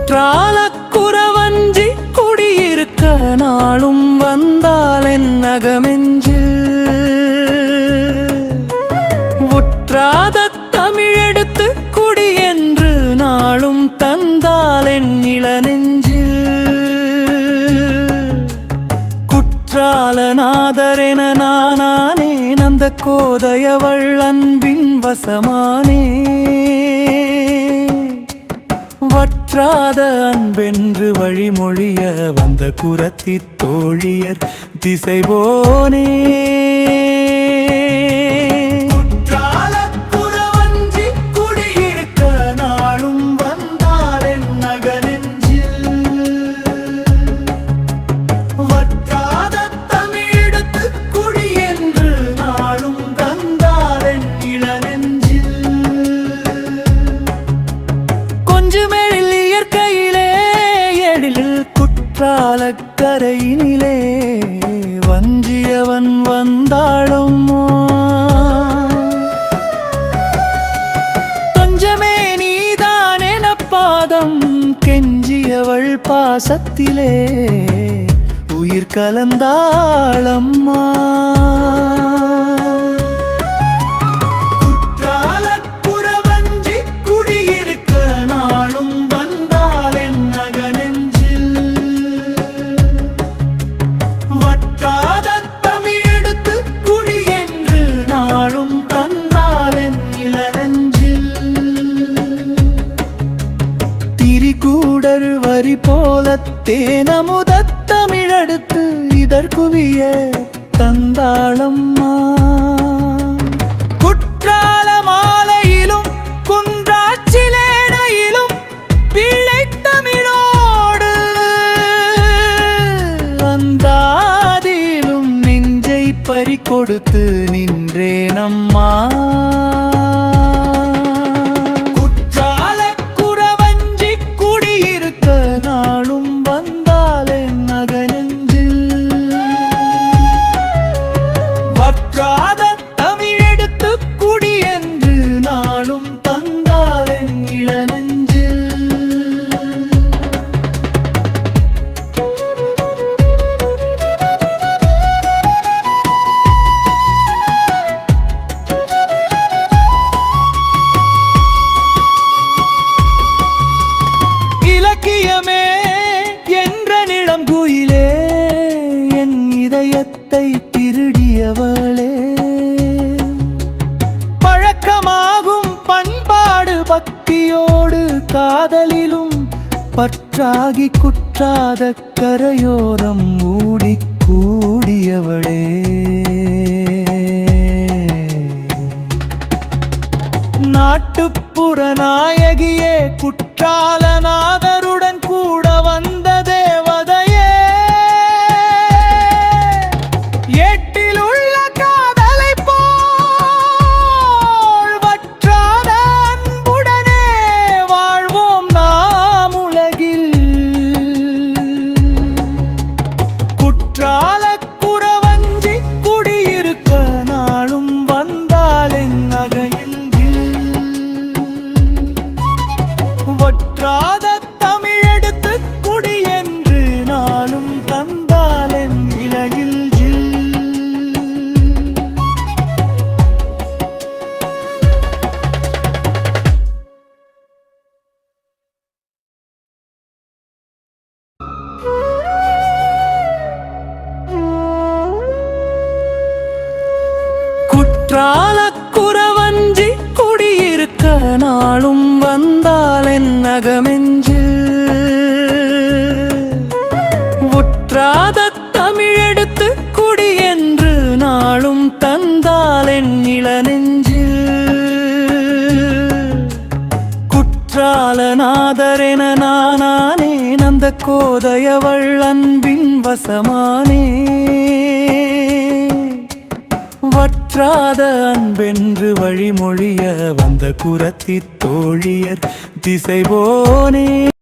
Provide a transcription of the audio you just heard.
குற்றால குறவஞ்சி குடியிருக்க நாளும் வந்தால் என் நகமெஞ்சில் உற்றாத தமிழெடுத்து குடி என்று நாளும் தந்தால் என் இளநெஞ்சில் குற்றாலநாதரென நானே நந்த கோதையவள் அன்பின் வசமானே வற்றாத அன்பென்று வழிமொழிய வந்த குரத்தி தோழியர் திசைபோனே குற்றாலக்கரையினிலே வஞ்சியவன் வந்தாளம்மா கொஞ்சமே நீதான் என பாதம் கெஞ்சியவள் பாசத்திலே உயிர் கலந்தாளம்மா கூடர் வரி போல தேனமுதத் தமிழெடுத்து இதற்குவிய தந்தாளம்மா குற்றால மாலையிலும் குன்றாச்சிலேடையிலும் பிள்ளை தமிழோடு வந்தாதிலும் நெஞ்சை பறி கொடுத்து நின்றேனம்மா திருடியவளே பழக்கமாகும் பண்பாடு பக்தியோடு காதலிலும் பற்றாகி குற்றாத கரையோரம் மூடி கூடியவளே நாட்டுப்புற நாயகியே குற்றாலநாதருடன் கூட வந்த தேவதையே வற்றாத தமிழெடுத்து குடி என்று நாளும் தந்தாலென் இலகில் குற்றால குறவஞ்சி குடியிருக்க நாளும் வந்தால் என் நகமெஞ்சில் உற்றாத தமிழெடுத்து குடி என்று நாளும் தந்தால் என் இளநெஞ்சில் குற்றாலநாதரென நானே நந்த கோதையவள் அன்பின் வசமானே வற்றாத அன்பென்று வழிமொழிய வந்த குரத்தி தோழியர் திசைபோனே